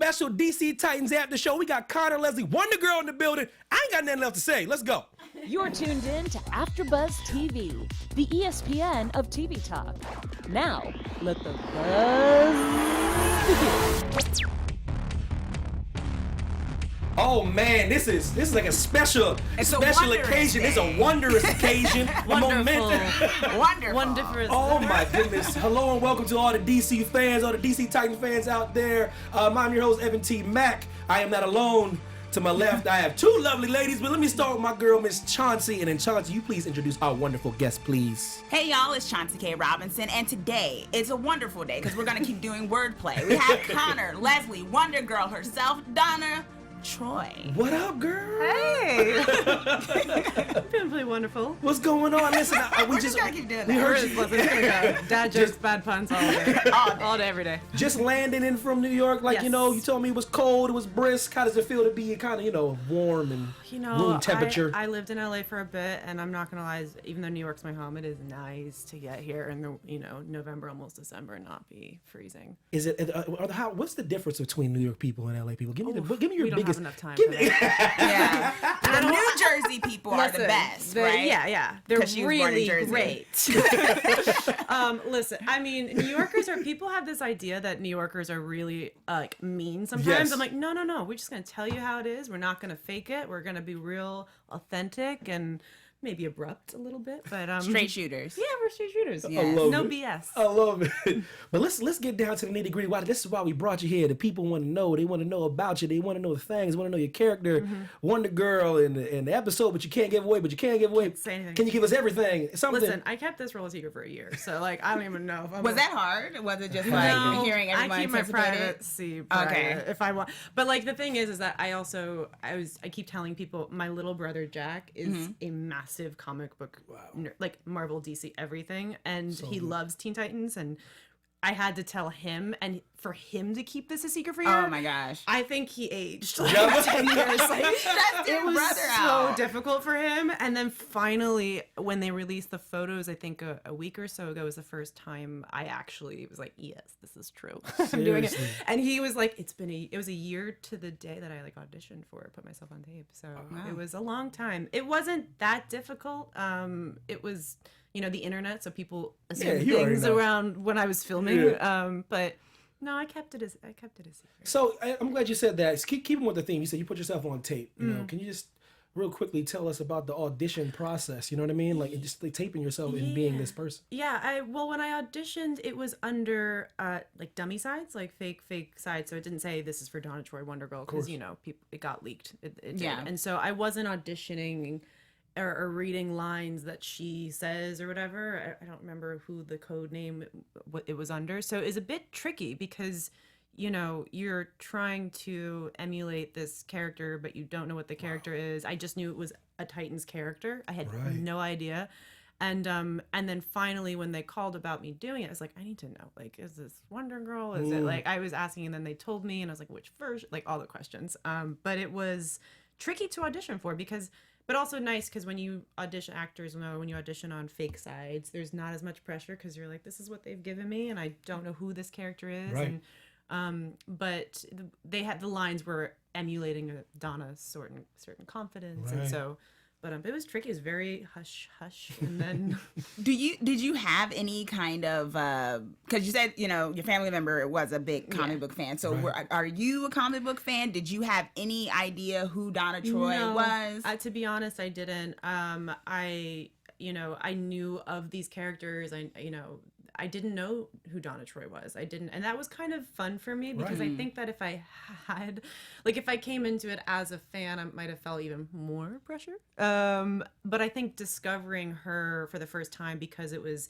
special DC Titans after show. We got Conor Leslie, Wonder Girl in the building. I ain't got nothing else to say. Let's go. You're tuned in to AfterBuzz TV, the ESPN of TV talk. Now, let the buzz begin. Oh man, this is like a special occasion. It's a wondrous occasion. Wonderful. Oh my goodness. Hello and welcome to all the DC fans, all the DC Titan fans out there. I'm your host, Evan T. Mack. I am not alone. To my left, I have two lovely ladies, but let me start with my girl, Miss Chauncey. And then Chauncey, you please introduce our wonderful guest, please. Hey y'all, it's Chauncey K. Robinson, and today is a wonderful day because we're gonna keep doing wordplay. We have Conor Leslie, Wonder Girl herself, Donna Troy. What up, girl? Hey! Feeling pretty wonderful. What's going on? Listen, we just gotta keep doing that. We heard you. Dad jokes, bad puns all day. All day, every day. Just landing in from New York, like, yes. You know, you told me it was cold, it was brisk. How does it feel to be kind of, warm and room temperature? I lived in LA for a bit, and I'm not gonna lie, even though New York's my home, it is nice to get here in the, November, almost December, and not be freezing. Is it? What's the difference between New York people and LA people? Give me your biggest. Enough time for that. Yeah. The New Jersey people are the best, right? Yeah. They're really great. Listen, I mean, New Yorkers people have this idea that New Yorkers are really mean sometimes. Yes. I'm like, no. We're just going to tell you how it is. We're not going to fake it. We're going to be real authentic and maybe abrupt a little bit, but straight shooters. Yeah, we're straight shooters. Yes. No BS. I love it. But let's get down to the nitty gritty. This is why we brought you here. The people want to know. They want to know about you. They want to know the things. They want to know your character, Wonder Girl, in the episode. But you can't give away. Say anything. Can you give us everything? Something. Listen, I kept this real secret for a year, so I don't even know. If I'm Was that hard? Was it just hearing everyone I keep my anticipate it? privacy private if I want. But the thing is that I keep telling people my little brother Jack is a massive comic book nerd, like Marvel, DC, everything, and he loves Teen Titans, and I had to tell him, and for him to keep this a secret for a year. Oh my gosh! I think he aged 10 years. It was so difficult for him, and then finally, when they released the photos, I think a week or so ago was the first time I actually was like, "Yes, this is true. I'm doing it." And he was like, "It was a year to the day that I auditioned for it, put myself on tape." So It was a long time. It wasn't that difficult. It was. The internet, so people assume things around when I was filming. Yeah. But no, I kept it a secret. So I'm glad you said that. Keep with the theme. You said you put yourself on tape. Can you just real quickly tell us about the audition process? You know what I mean? Just taping yourself and being this person. Yeah. When I auditioned, it was under dummy sides, fake sides. So it didn't say this is for Donna Troy, Wonder Girl, because people it got leaked. It did. And so I wasn't auditioning or reading lines that she says or whatever. I don't remember who the code name it was under. So it was a bit tricky because, you're trying to emulate this character, but you don't know what the character is. I just knew it was a Titans character. I had no idea. And then finally when they called about me doing it, I was like, I need to know, is this Wonder Girl? Is it I was asking, and then they told me, and I was like, which version? All the questions. But it was tricky to audition for but also nice because when you audition, actors know when you audition on fake sides, there's not as much pressure because you're like, this is what they've given me, and I don't know who this character is. Right. And but they had the lines were emulating Donna's certain confidence, and so. But it was tricky. It was very hush hush. And then, did you have any kind of because you said your family member was a big comic book fan. So are you a comic book fan? Did you have any idea who Donna Troy was? To be honest, I didn't. I knew of these characters. I didn't know who Donna Troy was. I didn't, and that was kind of fun for me because I think that if I had, if I came into it as a fan, I might have felt even more pressure. But I think discovering her for the first time because it was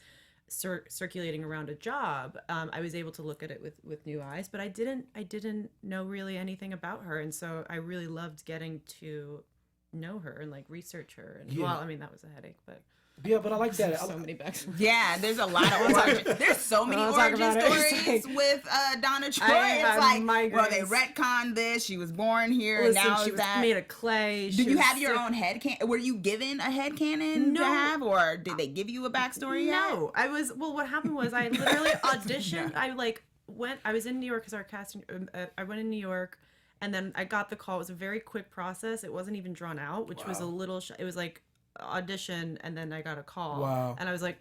circulating around a job, I was able to look at it with new eyes. But I didn't know really anything about her, and so I really loved getting to know her and research her. And that was a headache, but. Yeah, but I like that. So many backstories. Yeah, there's a lot of origin. There's so many origin stories with Donna Troy. It's they retconned this. She was born here. Listen, now she was made of clay. Did you have your own headcanon? Were you given a headcanon to have, or did they give you a backstory? No, I was. Well, what happened was I literally auditioned. I I was in New York because our casting. I went in New York, and then I got the call. It was a very quick process. It wasn't even drawn out, which was a little. It was like audition, and then I got a call. Wow. And I was like,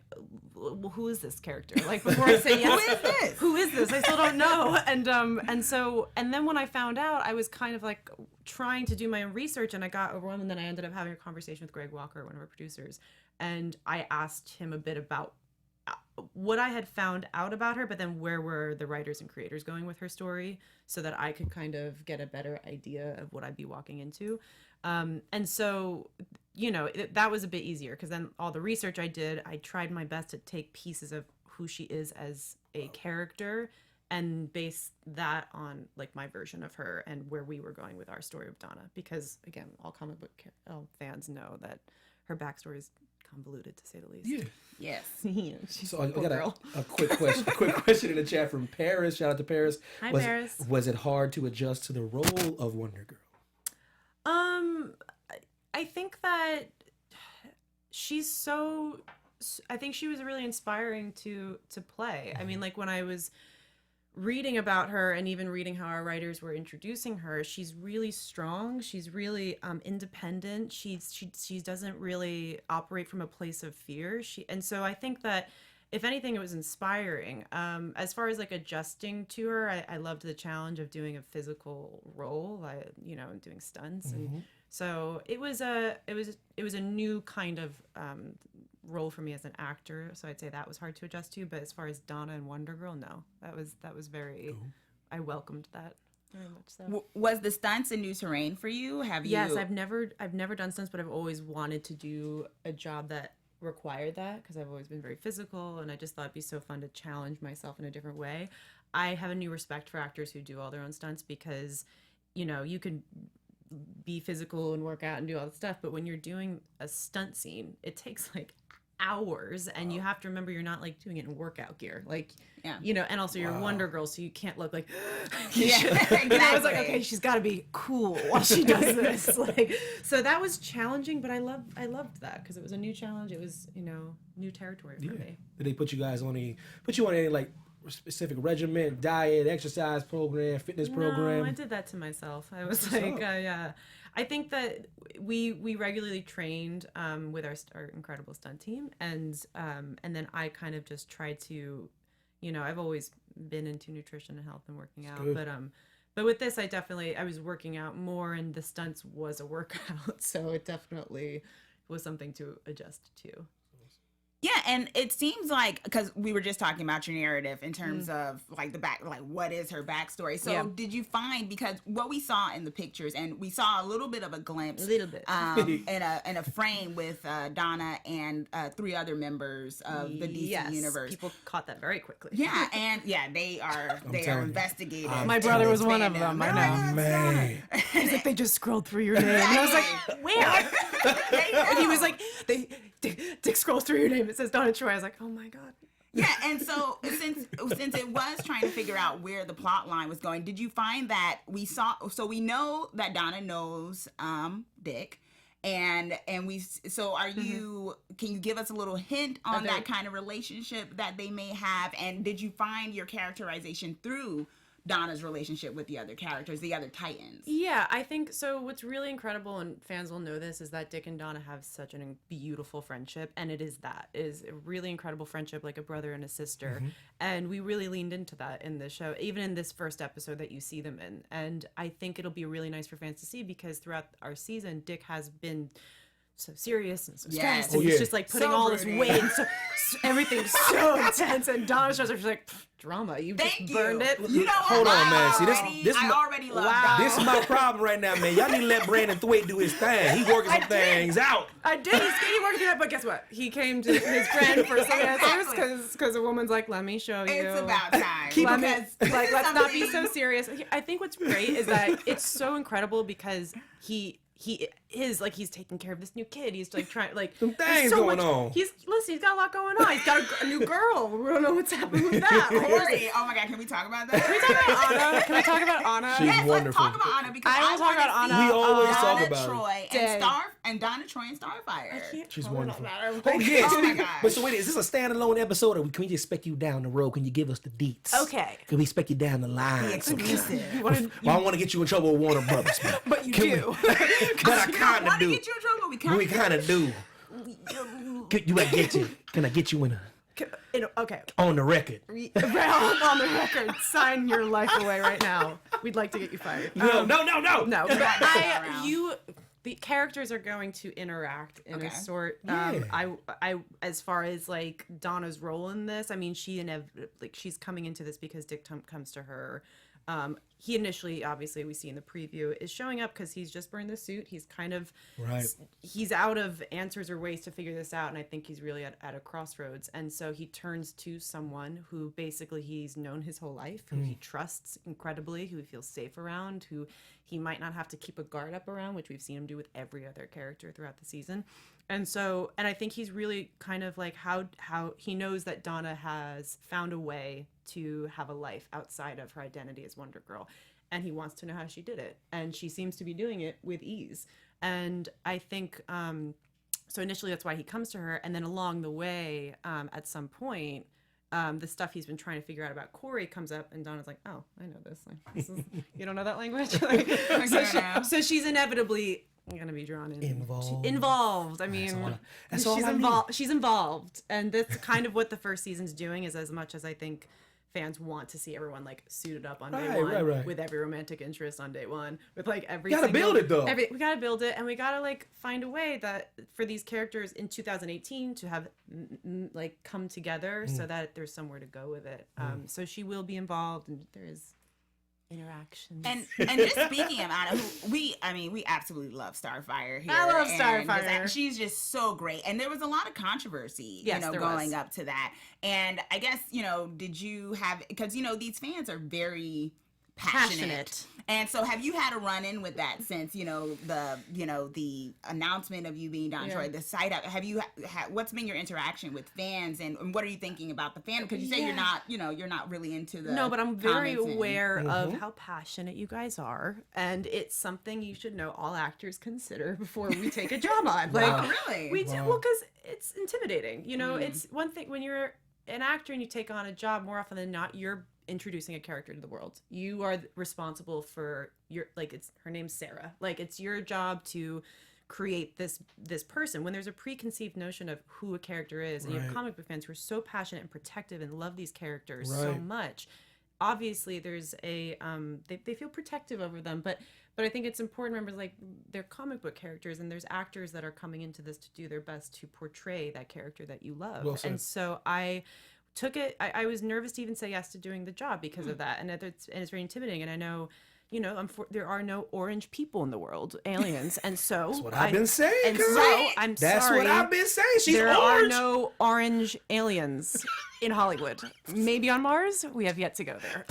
well, who is this character? Like before I say yes, who is this? I still don't know. And then when I found out, I was kind of like trying to do my own research, and I got overwhelmed. And then I ended up having a conversation with Greg Walker, one of our producers, and I asked him a bit about what I had found out about her, but then where were the writers and creators going with her story, so that I could kind of get a better idea of what I'd be walking into. And so, that was a bit easier, because then all the research I did, I tried my best to take pieces of who she is as a character and base that on like my version of her and where we were going with our story of Donna. Because again, all comic book fans know that her backstory is convoluted, to say the least. Yeah. Yes. So I got a quick question. Quick question in the chat from Paris. Shout out to Paris. Hi, Paris. Was it hard to adjust to the role of Wonder Girl? I think that I think she was really inspiring to play. I mean, like when I was reading about her and even reading how our writers were introducing her, she's really strong. She's really independent. She doesn't really operate from a place of fear. And so I think that if anything, it was inspiring. As far as like adjusting to her, I loved the challenge of doing a physical role, doing stunts, and so it was a new kind of role for me as an actor. So I'd say that was hard to adjust to. But as far as Donna and Wonder Girl, no, that was very. Cool. I welcomed that very much. So was the stunts a new terrain for you? Yes, I've never done stunts, but I've always wanted to do a job that required that, because I've always been very physical, and I just thought it'd be so fun to challenge myself in a different way. I have a new respect for actors who do all their own stunts, because you can be physical and work out and do all that stuff, but when you're doing a stunt scene, it takes like hours, and you have to remember you're not like doing it in workout gear, like and also you're Wonder Girl, so you can't look like exactly. I was like, okay, she's got to be cool while she does this, like, so that was challenging, but I loved that, because it was a new challenge. It was new territory for me. Did they put you on any like specific regimen, diet, exercise program, fitness program? No, I did that to myself. I was like, yeah. I think that we regularly trained with our incredible stunt team, and then I kind of just tried to, I've always been into nutrition and health and working out, but with this, I was working out more, and the stunts was a workout, so it definitely was something to adjust to. Yeah, and it seems like, because we were just talking about your narrative in terms of like what is her backstory. So did you find, because what we saw in the pictures, and we saw a little bit of a glimpse, in a frame with Donna and 3 other members of the DC universe. People caught that very quickly. Yeah, and they are investigating. My brother was one of them. I know. Man, he's like, they just scrolled through your name, and I was like, where? And he was like, Dick scrolls through your name. It says Donna Troy. I was like, oh my God. Yeah, and so since it was trying to figure out where the plot line was going, did you find that we know that Donna knows Dick, and are you, can you give us a little hint on that kind of relationship that they may have, and did you find your characterization through Donna's relationship with the other characters, the other Titans? Yeah, I think so. What's really incredible, and fans will know this, is that Dick and Donna have such a beautiful friendship, and it is a really incredible friendship, like a brother and a sister. And we really leaned into that in the show, even in this first episode that you see them in. And I think it'll be really nice for fans to see, because throughout our season, Dick has been so serious and so stressed, and he's just like putting all this weight, and so everything's so intense, and Donna shows up, she's like, drama, you just burned it. Hold on, man. See, this I already love Donna. This is my problem right now, man. Y'all need to let Brandon Thwaite do his thing. He working some things out. I did. He's working through that, but guess what? He came to his friend for some answers, because a woman's like, let me show you. It's about time. Let's not be so serious. I think what's great is that it's so incredible, because he is like, he's taking care of this new kid. He's like trying, like, some things going on. He's got a lot going on. He's got a new girl. We don't know what's happening with that. Oh my God, can we talk about that? Can we talk about Anna? She's yes, wonderful. let's talk about Anna, because I will talk about Anna. We always talk Donna about Troy her. and starve And Donna Troy and Starfire. She's wonderful. Oh, yes. Oh my gosh. But so wait, is this a standalone episode, or can we just expect you down the road? Can you give us the deets? Okay. Can we expect you down the line? The exclusive. Well, I don't want to get you in trouble with Warner Brothers, But you do. But I kind of do. Get you in trouble. We kind of do. Can I get you in a? Okay. On the record. On the record, sign your life away right now. We'd like to get you fired. No. No, but the characters are going to interact in a sort. I as far as like Donna's role in this, I mean, she's coming into this because Dick comes to her. He initially, obviously, we see in the preview, is showing up because he's just burned the suit. He's kind of, he's out of answers or ways to figure this out, and I think he's really at a crossroads. And so he turns to someone who basically he's known his whole life, who he trusts incredibly, who he feels safe around, who he might not have to keep a guard up around, which we've seen him do with every other character throughout the season. And so, and I think he's really kind of like how he knows that Donna has found a way to have a life outside of her identity as Wonder Girl. And he wants to know how she did it. And she seems to be doing it with ease. And I think, so initially that's why he comes to her. And then along the way, at some point, the stuff he's been trying to figure out about Corey comes up, and Donna's like, "Oh, I know this. Like, you don't know that language." So she's inevitably gonna be drawn in. Involved. I mean, she's involved. She's involved, and that's kind of what the first season's doing. Is as much as I think fans want to see everyone like suited up on day one with every romantic interest on day one, with like every. Gotta build it though. We gotta build it, and we gotta like find a way that for these characters in 2018 to have like come together so that there's somewhere to go with it. So she will be involved, and there is interactions. And just speaking of Anna, we absolutely love Starfire here. I love Starfire. She's just so great. And there was a lot of controversy, going up to that. And I guess, did you have, because, these fans are very passionate. And so have you had a run-in with that since, the announcement of you being Donna Troy, the site up? Have you what's been your interaction with fans, and what are you thinking about the fandom? Because you say you're not really into the. No, but I'm very aware of how passionate you guys are, and it's something you should know all actors consider before we take a job on. Like, really? We do, well, because it's intimidating. It's one thing when you're an actor and you take on a job, more often than not, you're introducing a character to the world. You are responsible for her name's Sarah. Like, it's your job to create this person. When there's a preconceived notion of who a character is, and you have comic book fans who are so passionate and protective and love these characters so much, obviously there's a they feel protective over them, but I think it's important to remember, like, they're comic book characters, and there's actors that are coming into this to do their best to portray that character that you love. Well said. And so I took it. I was nervous to even say yes to doing the job because of that, and it's very intimidating. And I know, there are no orange people in the world, aliens, and so that's what I've been saying. And so I'm that's sorry. What I've been saying. She's there orange. Are no orange aliens in Hollywood. Maybe on Mars. We have yet to go there.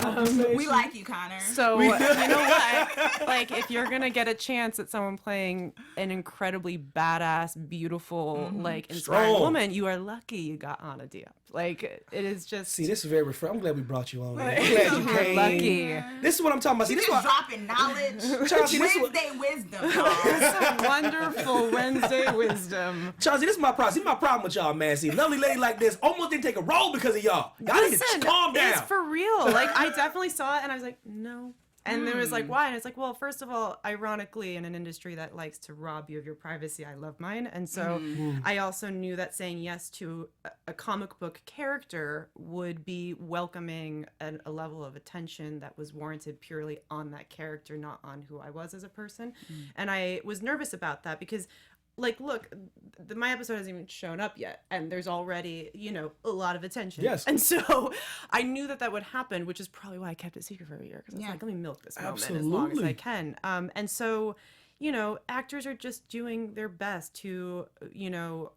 We like you, Conor. So you know what? Like, if you're gonna get a chance at someone playing an incredibly badass, beautiful, like inspiring woman, you are lucky you got Anna Diop. Like, it is just. See, this is very refreshing. I'm glad we brought you on. I'm glad you came. Lucky. This is what I'm talking about. See, this is dropping knowledge. Chauncey, Wednesday wisdom. Some wonderful Wednesday wisdom. Chauncey, this is my problem. See, my problem with y'all, man. See, lovely lady like this almost didn't take a role because of y'all. Y'all need to calm down. It's for real. Like, I definitely saw it, and I was like, no. And there was like, why? And it's like, well, first of all, ironically, in an industry that likes to rob you of your privacy, I love mine. And so I also knew that saying yes to a comic book character would be welcoming a level of attention that was warranted purely on that character, not on who I was as a person. And I was nervous about that because, like, look, my episode hasn't even shown up yet, and there's already, a lot of attention. Yes. And so I knew that would happen, which is probably why I kept it secret for a year, because I was like, let me milk this moment as long as I can. And so, actors are just doing their best to,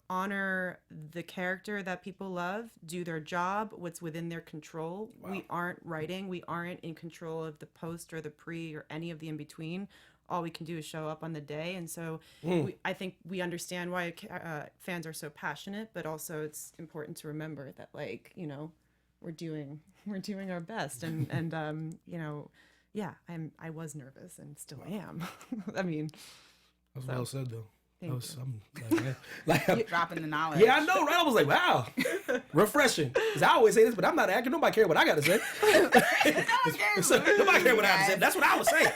honor the character that people love, do their job, what's within their control. Wow. We aren't writing. We aren't in control of the post or the pre or any of the in-between. All we can do is show up on the day. And so I think we understand why fans are so passionate, but also it's important to remember that, like, we're doing our best. And I was nervous and still am. I mean, that's well said, though. I'm like, dropping the knowledge. yeah, I know, right? I was like, wow, refreshing. Because I always say this, but I'm not an actor. Nobody care what I got to say. Nobody care what I have to say. That's what I was saying.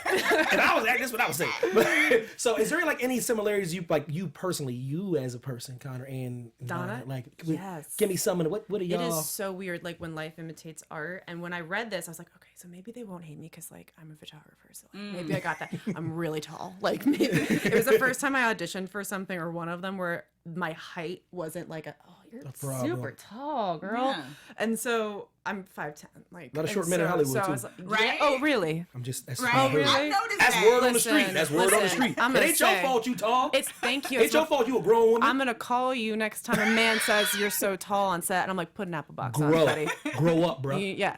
And I was acting. That's what I was saying. So, is there like any similarities you personally, you as a person, Conor and Donna? Like, Yes. Give me some of the, what are y'all? It is so weird, like when life imitates art. And when I read this, I was like, okay, so maybe they won't hate me because like I'm a photographer. So like, maybe I got that. I'm really tall. Like maybe it was the first time I auditioned for something, or one of them, where my height wasn't like you're super tall, girl. Yeah. And so I'm 5'10", like not a short man in Hollywood so too. I was like, yeah. Oh really? I'm just that's right. I Really? I've noticed that's that. word on the street. That's word on the street. It ain't your fault you tall. It's thank you. Ain't your fault you a grown woman. I'm gonna call you next time a man says you're so tall on set, and I'm like, put an apple box on, buddy. Grow up, bro. Yeah,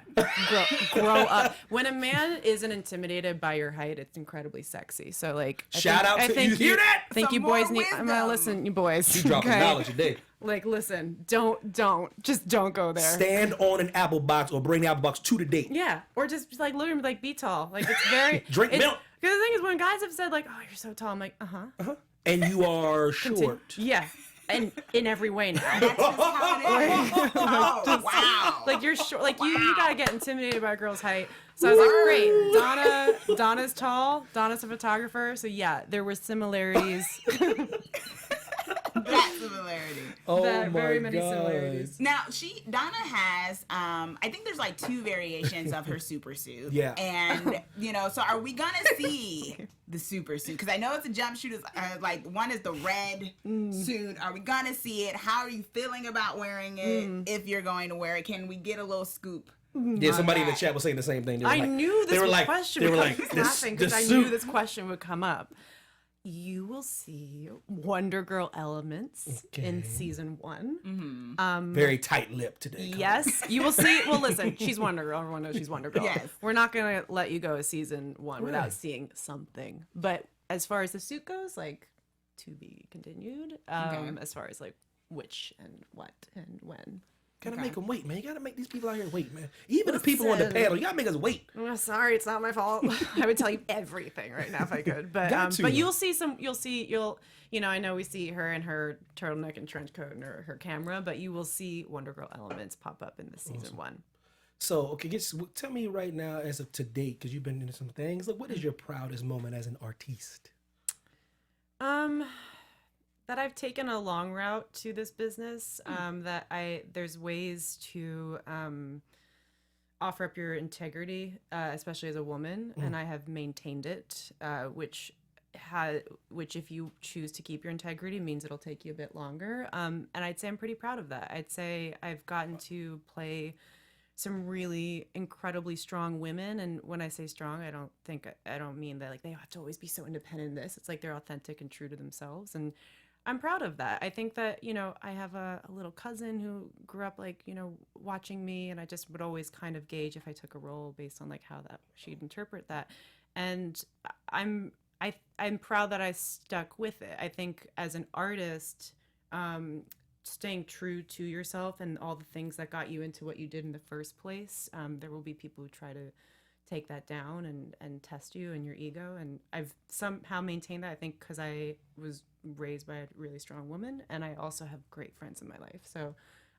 grow up. When a man isn't intimidated by your height, it's incredibly sexy. So like, I think you hear that? I think you boys need. I'm gonna listen, you boys. You dropping knowledge today. Like, listen, don't go there. Stand on an apple box or bring the apple box to the date. Yeah, or just like literally like be tall. Like it's very drink milk. Because the thing is, when guys have said like, "Oh, you're so tall," I'm like, and you are short. Yeah. And in every way now. That's just how it is. Oh, wow. Like you're short. Like you gotta get intimidated by a girl's height. So I was like, great. Donna's tall. Donna's a photographer. So yeah, there were similarities. That similarity. Oh very my many God. similarities. Now Donna has I think there's like 2 variations of her super suit. Yeah. And so are we gonna see the super suit? Because I know it's a jumpsuit. Like one is the red suit. Are we gonna see it? How are you feeling about wearing it? If you're going to wear it, can we get a little scoop? Yeah, somebody in the chat was saying the same thing. I knew this question would come up. Laughing because I knew this question would come up. You will see Wonder Girl elements in season 1. Very tight-lipped today. Yes, you will see. Well, listen, she's Wonder Girl. Everyone knows she's Wonder Girl. Yes. We're not gonna let you go to season 1 without seeing something. But as far as the suit goes, like to be continued. As far as like which and what and when. Gotta make them wait, man. You gotta make these people out here wait, man. Even the people on the panel, you gotta make us wait. Oh, sorry, it's not my fault. I would tell you everything right now if I could, but you'll see I know we see her in her turtleneck and trench coat and her camera, but you will see Wonder Girl elements pop up in the season 1. So, okay, tell me right now, as of to date, because you've been into some things. Like, what is your proudest moment as an artiste? That I've taken a long route to this business. There's ways to offer up your integrity, especially as a woman, and I have maintained it, which if you choose to keep your integrity means it'll take you a bit longer. And I'd say I'm pretty proud of that. I'd say I've gotten to play some really incredibly strong women, and when I say strong, I don't mean that like they have to always be so independent in this. It's like they're authentic and true to themselves, and I'm proud of that. I think that, I have a little cousin who grew up like, watching me, and I just would always kind of gauge if I took a role based on like how that she'd interpret that. And I'm proud that I stuck with it. I think as an artist, staying true to yourself and all the things that got you into what you did in the first place, there will be people who try to take that down and test you and your ego, and I've somehow maintained that, I think, because I was raised by a really strong woman, and I also have great friends in my life, so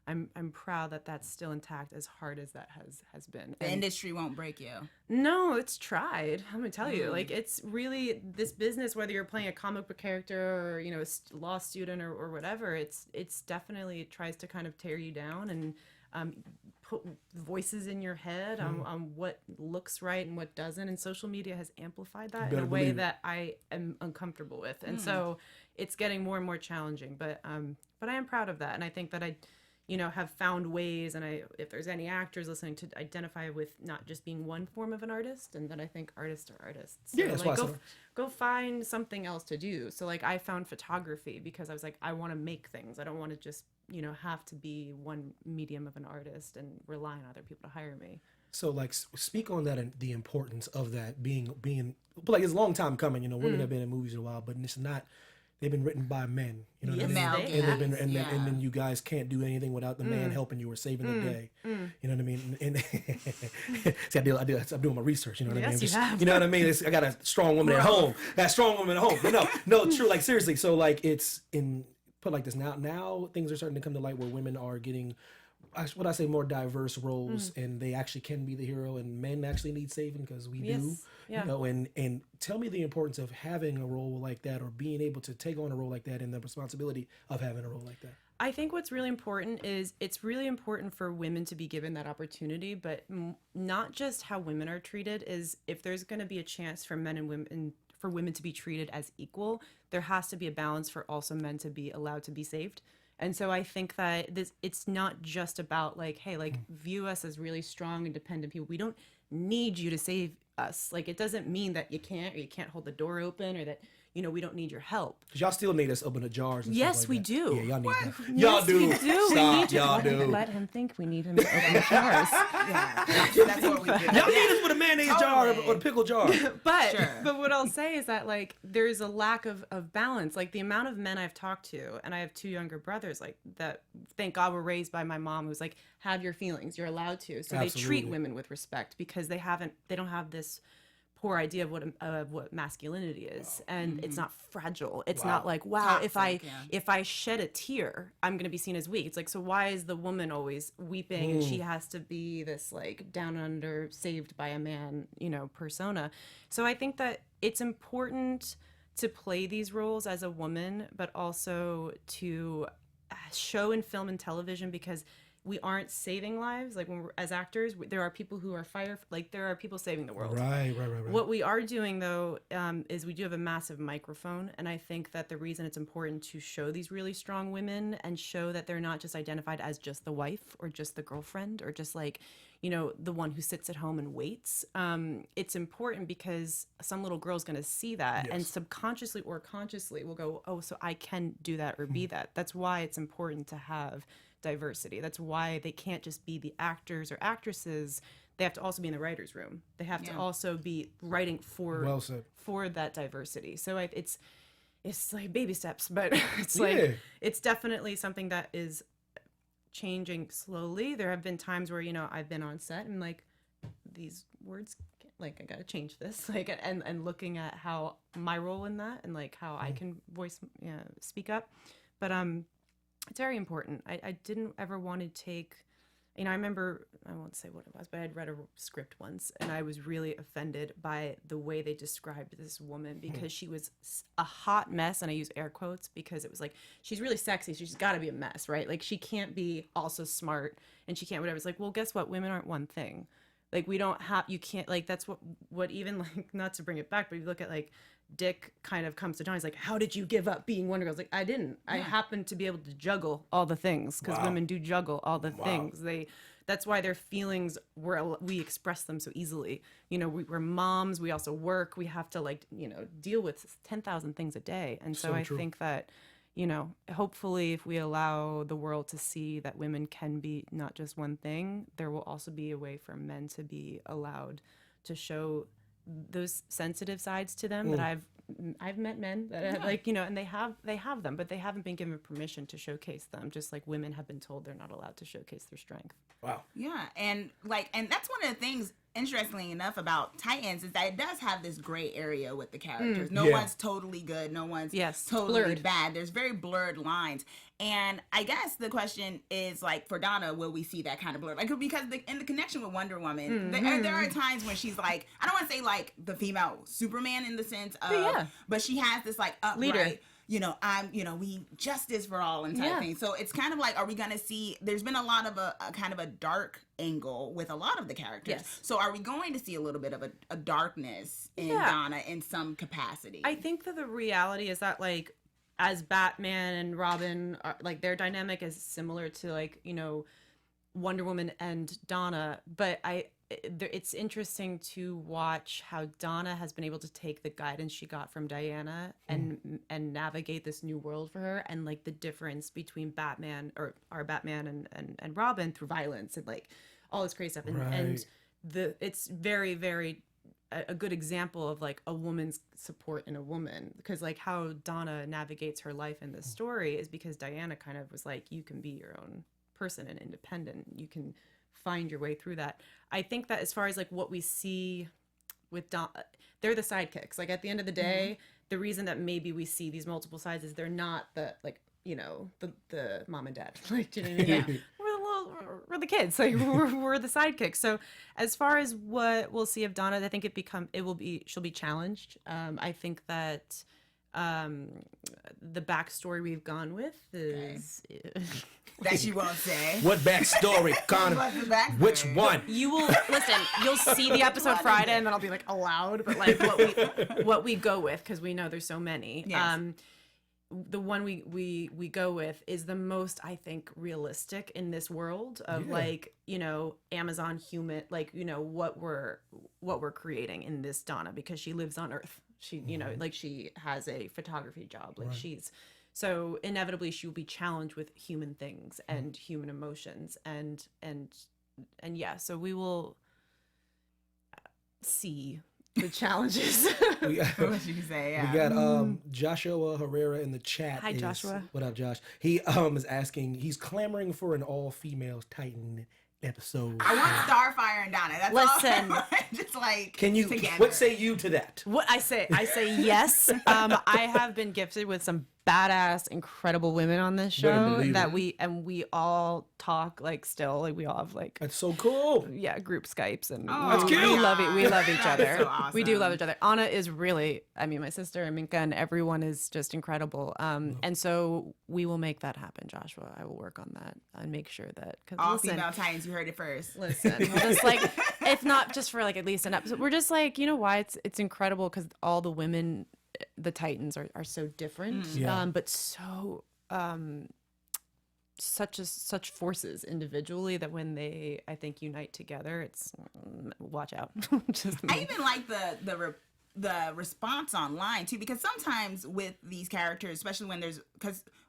I'm proud that that's still intact, as hard as that has been. The industry won't break you. No, it's tried. I'm gonna tell you, like, it's really this business, whether you're playing a comic book character or a law student or whatever, it's definitely, it tries to kind of tear you down and put voices in your head on what looks right and what doesn't, and social media has amplified that in a way that I am uncomfortable with, and so it's getting more and more challenging, but I am proud of that, and I think that I have found ways, and if there's any actors listening, to identify with not just being one form of an artist, and that I think artists are artists. So, that's like, go find something else to do. So like I found photography because I was like, I want to make things. I don't want to just have to be one medium of an artist and rely on other people to hire me. So like speak on that and the importance of that being like, it's a long time coming. Women have been in movies a while, but they've been written by men. You know what Yes, I mean? they have. And then you guys can't do anything without the man helping you or saving the day. You know what I mean? And see, I'm doing my research. You know what I mean? Yes, you have. You know what I mean? I got a strong woman at home. No, true. Like seriously. So like it's in put like this now things are starting to come to light where women are getting. What I say, more diverse roles, and they actually can be the hero, and men actually need saving because we do, you know. And tell me the importance of having a role like that, or being able to take on a role like that, and the responsibility of having a role like that. I think what's really important is it's really important for women to be given that opportunity, but not just how women are treated. Is if there's going to be a chance for men and women for women to be treated as equal, there has to be a balance for also men to be allowed to be saved. And so I think that it's not just about like, hey, like view us as really strong, independent people. We don't need you to save us. Like, it doesn't mean that you can't, or you can't hold the door open, or that, you know, we don't need your help. Cause y'all still need us open the jars. And Yes, stuff like we that. do. Yeah, y'all need that. Yes, Y'all do. we do. Stop. Y'all do. Let him think we need him to open the jars. That's what we do. Y'all need us with a mayonnaise jar or a pickle jar. But what I'll say is that like there's a lack of balance. Like the amount of men I've talked to, and I have 2 younger brothers, like that thank God were raised by my mom, who's like, have your feelings, you're allowed to. So Absolutely. they treat women with respect because they don't have this poor idea of what masculinity is, and it's not fragile. It's not like, wow, Toxic, if I shed a tear, I'm gonna be seen as weak. It's like, so why is the woman always weeping and she has to be this like down under, saved by a man, you know, persona? So I think that it's important to play these roles as a woman, but also to show in film and television, because we aren't saving lives. Like when we're as actors, there are people who are there are people saving the world. Right. What we are doing though, is we do have a massive microphone. And I think that the reason it's important to show these really strong women and show that they're not just identified as just the wife or just the girlfriend or just like, you know, the one who sits at home and waits. It's important because some little girl's going to see that and subconsciously or consciously will go, oh, so I can do that or be that. That's why it's important to have diversity. That's why they can't just be the actors or actresses. They have to also be in the writer's room. They have to also be writing for that diversity. So it's like baby steps, but it's like it's definitely something that is changing slowly. There have been times where, you know, I've been on set and like these words, like I gotta change this, like and looking at how my role in that and like how I can speak up, but it's very important. I didn't ever want to take, you know, I remember, I won't say what it was, but I'd read a script once and I was really offended by the way they described this woman because she was a hot mess, and I use air quotes because it was like, she's really sexy, so she's got to be a mess, right? Like she can't be also smart and she can't whatever. It's like, well, guess what? Women aren't one thing. Like we don't have, you can't, like that's what even like, not to bring it back, but if you look at like Dick kind of comes to John, he's like, how did you give up being Wonder Girl? Like, I didn't. I happened to be able to juggle all the things because women do juggle all the things. That's why their feelings we express them so easily. You know, we're moms. We also work. We have to like, you know, deal with 10,000 things a day. And so I think that, you know, hopefully if we allow the world to see that women can be not just one thing, there will also be a way for men to be allowed to show those sensitive sides to them that I've met men that have, like, you know, and they have them, but they haven't been given permission to showcase them, just like women have been told they're not allowed to showcase their strength. Wow. Yeah, and that's one of the things, interestingly enough, about Titans is that it does have this gray area with the characters. No one's totally good. No one's totally blurred. Bad. There's very blurred lines. And I guess the question is, like, for Donna, will we see that kind of blur? Like, because in the connection with Wonder Woman, there are times when she's like, I don't want to say like the female Superman in the sense of, but she has this like upright, leader. You know, we justice for all and type thing. So it's kind of like, are we going to see, there's been a lot of a kind of a dark angle with a lot of the characters. Yes. So are we going to see a little bit of a darkness in Donna in some capacity? I think that the reality is that, like, as Batman and Robin are, like, their dynamic is similar to, like, you know, Wonder Woman and Donna, but it's interesting to watch how Donna has been able to take the guidance she got from Diana and navigate this new world for her, and like the difference between Batman or our Batman and Robin through violence and like all this crazy stuff, and it's very, very a good example of like a woman's support in a woman, because like how Donna navigates her life in this story is because Diana kind of was like, you can be your own person and independent. You can find your way through that. I think that as far as like what we see with they're the sidekicks. Like at the end of the day, the reason that maybe we see these multiple sides is they're not the like, you know, the mom and dad. Like, do you know what I mean? We're the kids. Like we're the sidekicks. So as far as what we'll see of Donna, I think she'll be challenged. I think that the backstory we've gone with is that you won't say. What backstory, Conor? Which one? You will listen. You'll see the episode Friday, and then I'll be like aloud. But like what we go with, because we know there's so many. Yes. The one we go with is the most, I think, realistic in this world of like, you know, Amazon human, like, you know, what we're creating in this Donna, because she lives on Earth. She, you know, like she has a photography job. Like so inevitably she will be challenged with human things and human emotions and yeah. So we will see the challenges. We got, What you say? Yeah. we got Joshua Herrera in the chat. Hi, Joshua. What up, Josh? He is asking. He's clamoring for an all-female Titan episode. I want Starfire and Donna. That's Listen. all. Just like Can you? together. What say you to that? What I say yes. I have been gifted with some badass, incredible women on this Better show believe that it. we all talk like still, like we all have like That's so cool. group Skypes and That's cute. we love it. We love each That other. is so awesome. We do love each other. Anna is really, I mean, my sister and Minka and everyone is just incredible. And so we will make that happen, Joshua. I will work on that and make sure that all female Titans, you heard it first. Listen, we're just like, if not just for like at least an episode, we're just like, you know why it's incredible, because all the women, the Titans are so different, but so such forces individually that when they, I think, unite together, it's watch out. I even like the response online too, because sometimes with these characters, especially when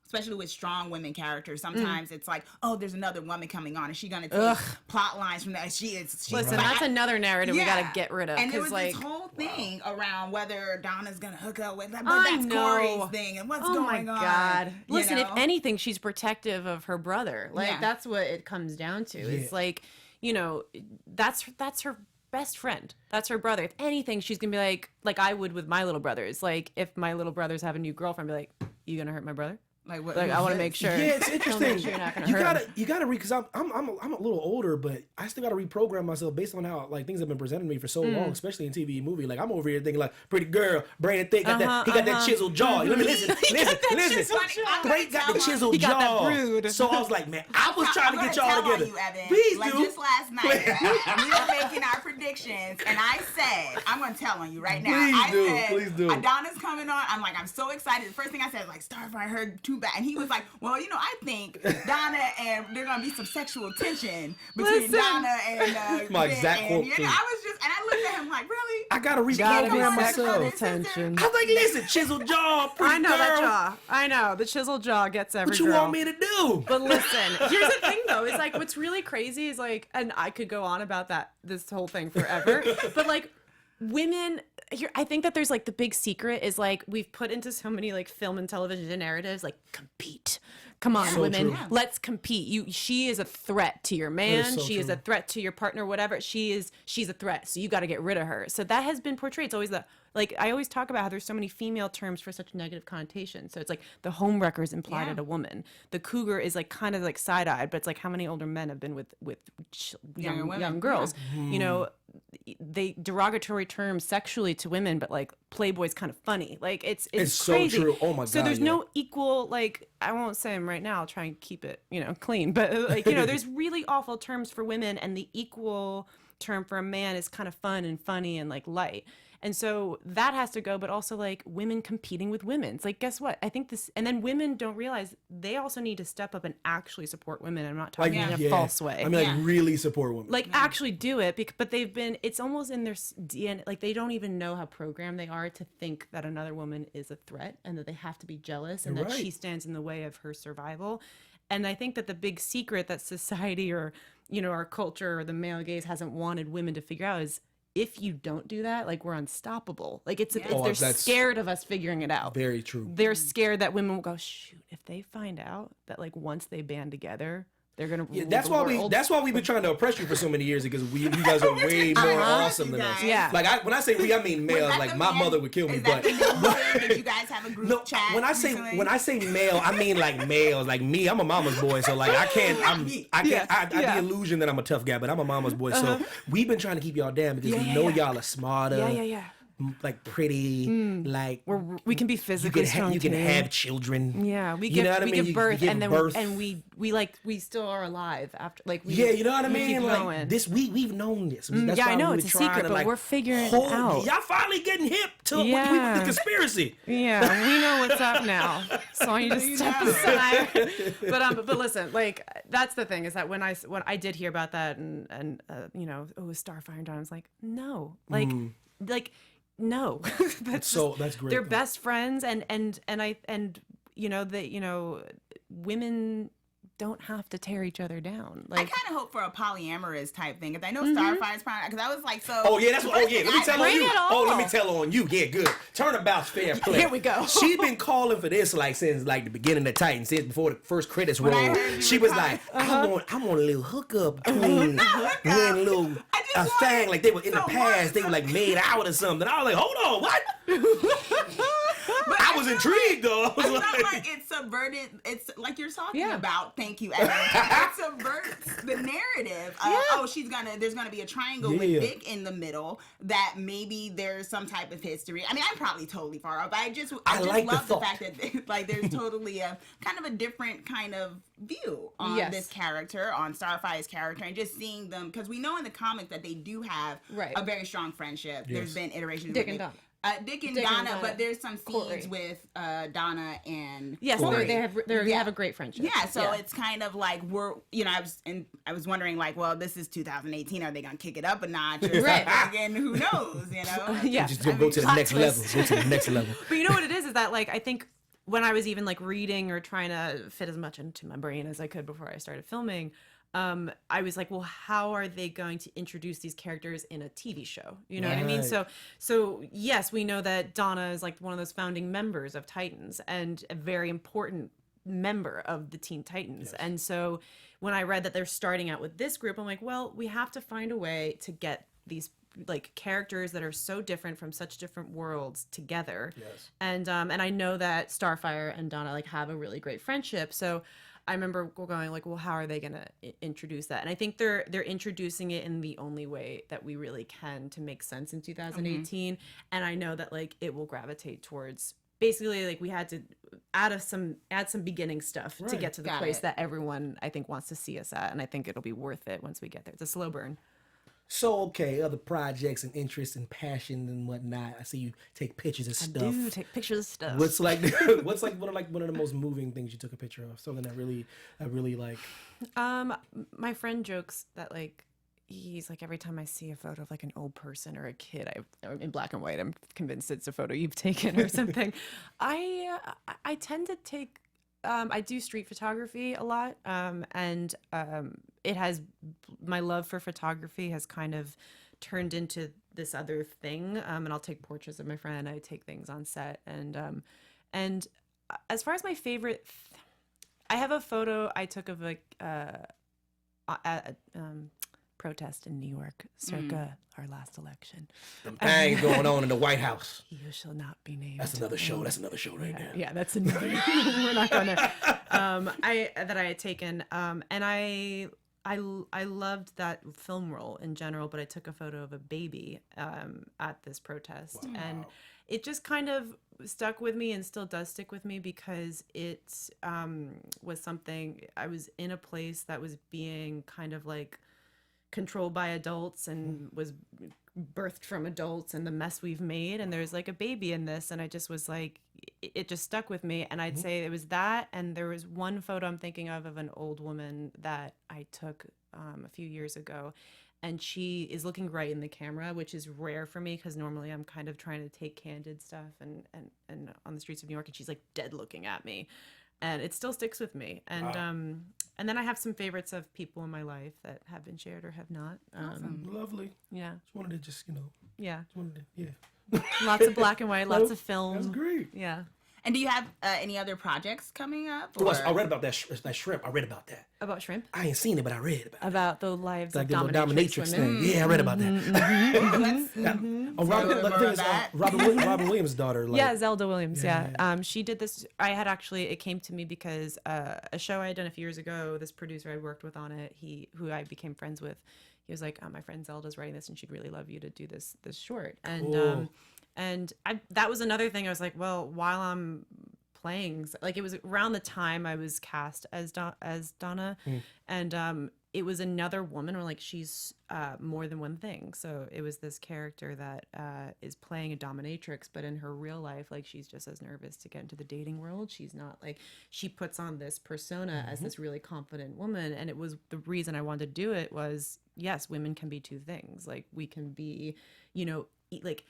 especially with strong women characters, sometimes it's like, oh, there's another woman coming on, and she's gonna take plot lines from that. She's Listen, that's another narrative we gotta get rid of. And there was like, this whole thing around whether Donna's gonna hook up with, but I that's know. Corey's thing, and what's Oh going my on. God! you Listen, if know? anything, she's protective of her brother. Like Yeah. that's what it comes down to. It's like, you know, that's her best friend. That's her brother. If anything, she's gonna be like I would with my little brothers. Like if my little brothers have a new girlfriend, be like, you gonna hurt my brother? Like, what, Like I want to make sure. Yeah, it's interesting. Sure you're not gonna You hurt gotta read, because I'm a little older, but I still gotta reprogram myself based on how like things have been presented to me for so long, especially in TV and movie. Like I'm over here thinking like pretty girl, Brandon Thick got that, he got that chiseled jaw. Let me listen. Drake got the chiseled jaw. got that brood. So I was like, man, I was trying to get y'all together. You, Evan, Please like do. just last night, we were making our predictions, and I said, I'm gonna tell on you right now. Please do. Donna's coming on. I'm so excited. The first thing I said was like, Starfire heard too bad, and he was like, well, you know, I think Donna and there's gonna be some sexual tension between Donna and My Ben, exact and, quote, you know, too. I was just, and I looked at him like, really? I gotta Gotta be reprogram sexual myself. tension. I was like, listen, chiseled jaw, pretty I know girl. that jaw. I know the chiseled jaw gets every What you girl. want me to do? But listen, here's the thing though, is like what's really crazy is like, and I could go on about this whole thing forever, but like women here, I think that there's like the big secret is like we've put into so many like film and television narratives like compete. Come on, So women, true. let's compete. She is a threat to your man. so She is true. a threat to your partner, whatever. She's a threat. So you got to get rid of her. So that has been portrayed. It's always like I always talk about how there's so many female terms for such negative connotation. So it's like the homewrecker is implied at a woman. The cougar is like kind of like side-eyed, but it's like how many older men have been with young girls. You know, they derogatory terms sexually to women, but like Playboy's kind of funny. Like it's so crazy. true. Oh my So God, there's yeah. no equal, like I won't say them right now. I'll try and keep it, you know, clean. But like, you know, there's really awful terms for women, and the equal term for a man is kind of fun and funny and like light. And so that has to go, but also like women competing with women. It's like, guess what? I think this, and then women don't realize they also need to step up and actually support women. I'm not talking in a false way. I mean, like really support women. Like actually do it, but they've been, it's almost in their DNA, like they don't even know how programmed they are to think that another woman is a threat and that they have to be jealous and You're that right. she stands in the way of her survival. And I think that the big secret that society or, you know, our culture or the male gaze hasn't wanted women to figure out is if you don't do that, like we're unstoppable. Like Oh, they're that's scared of us figuring it out. Very true. They're scared that women will go, shoot, if they find out that like once they band together, they're gonna rule That's the why world. that's why we've been trying to oppress you for so many years, because you guys are way more awesome than us. Yeah. Like when I say we, I mean male. Like my mother would kill me, but did you guys have a group chat? when I say male, I mean like males. Like me, I'm a mama's boy, so like I the illusion that I'm a tough guy, but I'm a mama's boy. So we've been trying to keep y'all down because we know y'all are smarter. Yeah. Like pretty, like we can be physically strong. You can too. have children. Yeah, we You give know what I mean? give birth, you give and then birth. we still are alive after like we, you know what I we mean? keep Like going. this, we've known this. That's I why know we it's were a trying secret, to, but like, we're figuring it out. Y'all finally getting hip to Yeah. the conspiracy. Yeah, we know what's up now. So you just step aside. But listen, like that's the thing is that when I did hear about that and you know, it was Starfire and Dawn, I was like, no, like no. that's great. They're best friends, and you know that women don't have to tear each other down. Like I kind of hope for a polyamorous type thing, because I know Starfire's probably, because I was like, so. Oh yeah, that's what. Oh yeah, let me tell on Bring you. it Oh, let on. me tell on you. Yeah, good. Turnabout's fair play. Here we go. She's been calling for this like since like the beginning of Titans, since before the first credits roll. I heard you She were was like, I want a little hookup between when a little I just a want thing like they were in the so past. They were like made out or something. I was like, hold on, what? But I was intrigued though. I was It's not like, like it subverted. It's like you're talking Yeah. about. Thank you, Evan. It subverts the narrative. There's gonna be a triangle with Dick in the middle. That maybe there's some type of history. I mean, I'm probably totally far off. But I just like love the the fact that like there's totally a kind of a different kind of view on this character, on Starfire's character, and just seeing them, because we know in the comics that they do have a very strong friendship. Yes. There's been iterations. Dick with and it. Donna. Dick and Donna, but there's some scenes with Donna and yes, Corey. they have a great friendship. Yeah, so it's kind of like I was wondering like, well, this is 2018. Are they gonna kick it up a notch? Or Right. and who knows? You know? Yeah. just go to the next level. Go to the next level. But you know what it is that like I think when I was even like reading or trying to fit as much into my brain as I could before I started filming, I was like, well, how are they going to introduce these characters in a TV show? You know what I mean? So yes, we know that Donna is like one of those founding members of Titans and a very important member of the Teen Titans. Yes. And so when I read that they're starting out with this group, I'm like, well, we have to find a way to get these like characters that are so different from such different worlds together. Yes. And I know that Starfire and Donna like have a really great friendship. So I remember going like, well, how are they going to introduce that? And I think they're introducing it in the only way that we really can to make sense in 2018. And I know that like it will gravitate towards basically like we had to add some beginning stuff to get to the place that everyone I think wants to see us at. And I think it'll be worth it once we get there. It's a slow burn. So, okay, other projects and interests and passion and whatnot. I see you take pictures of stuff. I do take pictures of stuff. What's like one of the most moving things you took a picture of? Something that really like. My friend jokes that like he's like every time I see a photo of like an old person or a kid, in black and white, I'm convinced it's a photo you've taken or something. I tend to take. I do street photography a lot, and it has my love for photography has kind of turned into this other thing. And I'll take portraits of my friend. I take things on set, and as far as my favorite, I have a photo I took of like a protest in New York, circa our last election. Things going on in the White House. You shall not be named. That's another show. That's another show right there. Yeah, that's another. We're not going there. I had taken, and I loved that film role in general, but I took a photo of a baby at this protest, and it just kind of stuck with me and still does stick with me because it was something I was in a place that was being kind of like controlled by adults and was birthed from adults and the mess we've made, and there's like a baby in this, and I just was like, it just stuck with me. And I'd say it was that, and there was one photo I'm thinking of an old woman that I took a few years ago, and she is looking right in the camera, which is rare for me because normally I'm kind of trying to take candid stuff and on the streets of New York, and she's like dead looking at me. and it still sticks with me. And then I have some favorites of people in my life that have been shared or have not. Awesome. Lovely. Yeah. Just wanted to Yeah. yeah. Lots of black and white, lots of film. That's great. Yeah. And do you have any other projects coming up? Oh, I read about that shrimp. I read about that. About shrimp? I ain't seen it, but I read about it. About the lives Like of the dominatrix women. thing. Yeah, I read about that. Robin Williams' daughter. Like, yeah, Zelda Williams. Yeah. She did this. It came to me because a show I had done a few years ago, this producer I worked with on it, who I became friends with, he was like, my friend Zelda's writing this and she'd really love you to do this short. And cool. And that was another thing. I was like, well, while I'm playing, like, it was around the time I was cast as Donna, and it was another woman, or like, she's more than one thing. So it was this character that is playing a dominatrix, but in her real life, like, she's just as nervous to get into the dating world. She's not, like, she puts on this persona as this really confident woman. And it was the reason I wanted to do it was, yes, women can be two things. Like, we can be, like,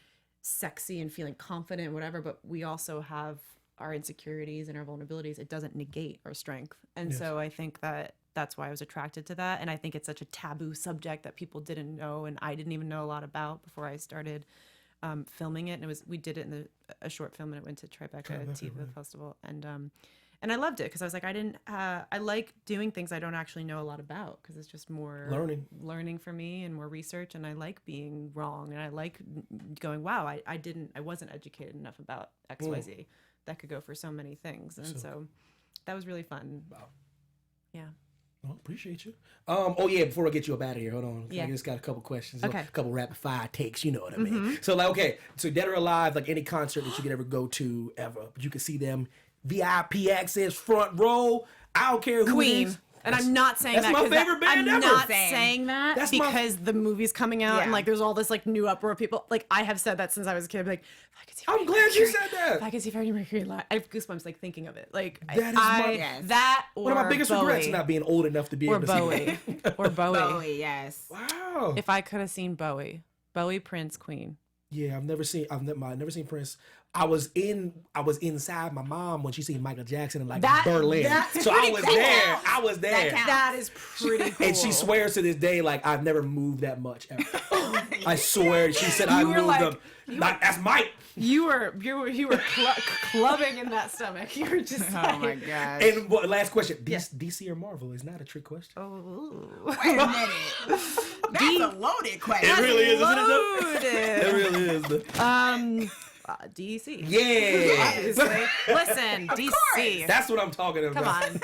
sexy and feeling confident and whatever, but we also have our insecurities and our vulnerabilities. It doesn't negate our strength. And so I think that's why I was attracted to that. And I think it's such a taboo subject that people didn't know, and I didn't even know a lot about before I started filming it. And we did it in a short film, and it went to Tribeca TV Festival. And I loved it because I was like, I like doing things I don't actually know a lot about, because it's just more learning for me and more research. And I like being wrong, and I like going, wow, I wasn't educated enough about XYZ. That could go for so many things. And so that was really fun. Wow. Yeah. Well, appreciate you. Before I get you up out of here, hold on. I just got a couple questions. Okay. A couple rapid fire takes, you know what I mean. So so Dead or Alive, like any concert that you could ever go to ever, but you could see them VIP access, front row. I don't care who Queen. it is. And I'm not saying that's that. my favorite band I'm ever. not saying that That's because the movie's coming out and like there's all this like new uproar. People, like, I have said that since I was a kid. Like, if I could see I'm glad you said that. If I could see Freddie Mercury live, I have goosebumps like thinking of it. Like, that is one of my biggest regrets, not being old enough to be able to see that. Or Bowie. Bowie, yes. Wow. If I could have seen Bowie, Prince, Queen. Yeah, I've never seen Prince. I was inside my mom when she seen Michael Jackson in Berlin. So I was there. That is pretty cool. And she swears to this day, like, I've never moved that much ever. I swear. She said I moved them. That's Mike. You were clubbing in that stomach. You were just oh my god. And last question: DC or Marvel? Is not a trick question. Oh, wait a minute. That's a loaded question. It really is, isn't it? Loaded. It really is. DC. Yeah. Obviously. Listen, DC. That's what I'm talking about. Come on.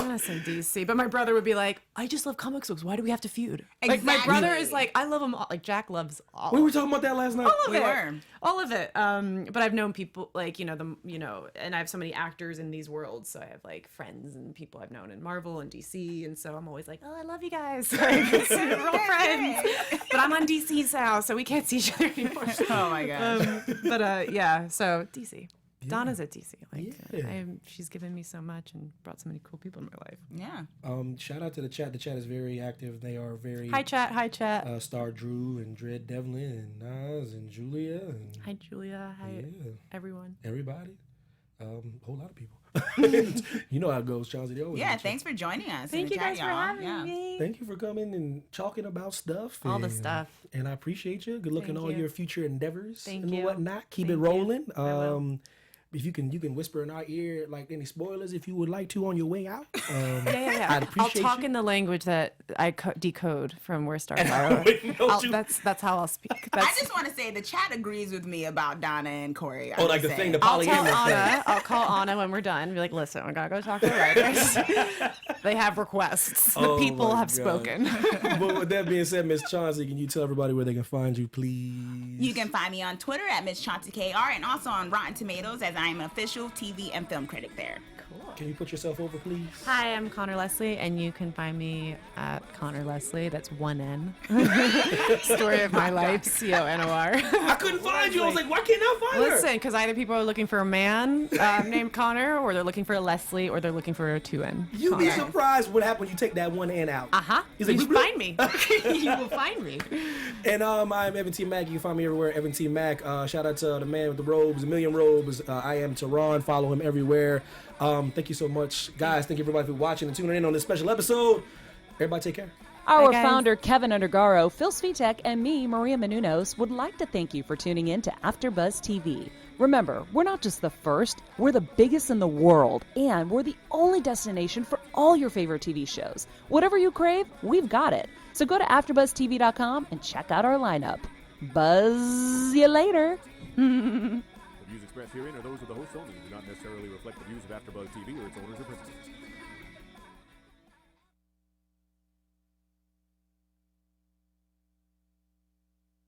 Listen, DC. But my brother would be like, I just love comic books. Why do we have to feud? Exactly. Like, my brother is like, I love them all. Like, Jack loves all. We were talking about that last night. All of it. But I've known people like, and I have so many actors in these worlds. So I have like friends and people I've known in Marvel and DC. And so I'm always like, oh, I love you guys. Like, we're all friends. But I'm on DC's house, so we can't see each other anymore. Oh my gosh. So DC. Donna's at DC. She's given me so much and brought so many cool people in my life. Yeah. Shout out to the chat. The chat is very active. They are very. Hi chat. Star Drew and Dread Devlin and Nas and Julia. And, hi Julia. Hi everyone. Everybody. Whole lot of people. You know how it goes, Chauncey. Thanks for joining us. Thank you guys for having me. Thank you for coming and talking about stuff. All the stuff. And I appreciate you. Good luck in all your future endeavors and whatnot. Keep it Thank rolling. I will. If you can whisper in our ear like any spoilers if you would like to on your way out. Yeah. I'd appreciate I'll talk in the language that I decode from where stars are. That's how I'll speak. I just want to say the chat agrees with me about Donna and Corey. The thing, the polyamorous thing. I'll call Anna when we're done. Be like, listen, we gotta go talk to the writers. They have requests. The people have spoken. But with that being said, Miss Chauncey, can you tell everybody where they can find you, please? You can find me on Twitter at Miss Chauncey KR and also on Rotten Tomatoes as I'm an official TV and film critic there. Cool. Can you put yourself over, please? Hi, I'm Conor Leslie, and you can find me at Conor Leslie. That's one N. Story of my life, CONOR. I couldn't find you. I was like, why can't I find her? Listen, because either people are looking for a man named Conor, or they're looking for a Leslie, or they're looking for a 2N. You'd be surprised what happens when you take that one N out. He's like, you find me. You will find me. And I'm Evan T. Mack. You can find me everywhere, Evan T. Mack. Shout out to the man with the robes, a million robes. I am Tehran. Follow him everywhere. Thank you so much, guys. Thank you everybody for watching and tuning in on this special episode. Everybody take care. Our founder, Keven Undergaro, Phil Svitek, and me, Maria Menounos, would like to thank you for tuning in to AfterBuzz TV. Remember, we're not just the first, we're the biggest in the world, and we're the only destination for all your favorite TV shows. Whatever you crave, we've got it. So go to AfterBuzzTV.com and check out our lineup. Buzz you later. The views expressed herein are those of the hosts only and do not necessarily reflect the views of AfterBuzz TV or its owners or principals.